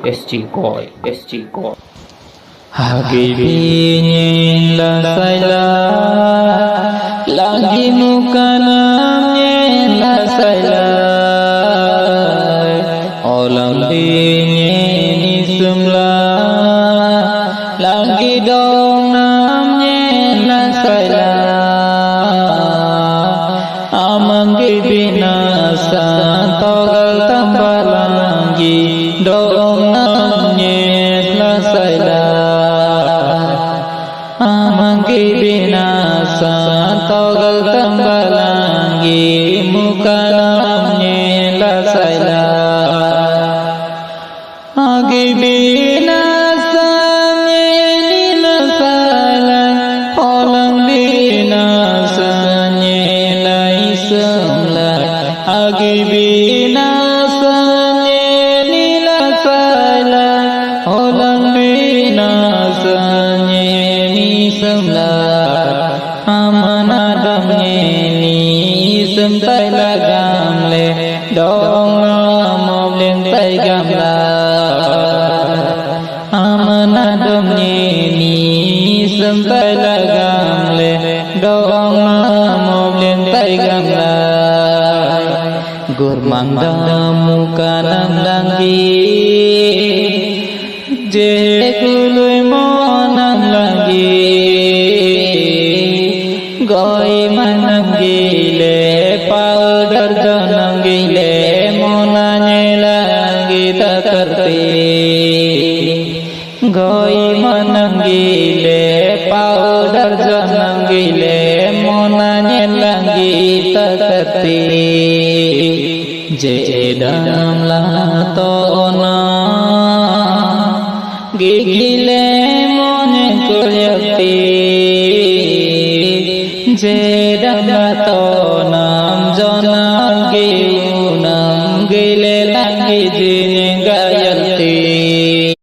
SG God Hagi binyin la sayla Lagi mukanam yen la sayla Olam binyin isumla Lagi dong nam yen la sayla Amanggi binasa togal tambalangi dong nam yen la sayla Amanggi binasa togal tambalangi mukanam yen la sayla Agi binasa yen la sayla Olam binasa yen la isumla Agi binasa yen la sayla Olam binasa yen isumla Amanadam yen isum tai lagam le Dong nam len tai gam la Amanadam yen isum tai lagam le Dong nam len tai gam la Gurmandam mukanam langi Je kului monam langi Goi manam gile powder janam gile monanye langi takarti Goi manam gile powder janam gile monanye langi takarti Jedam la tona Gigile mone kulyakti Jedam la tonam jonam giunam Gile langi jine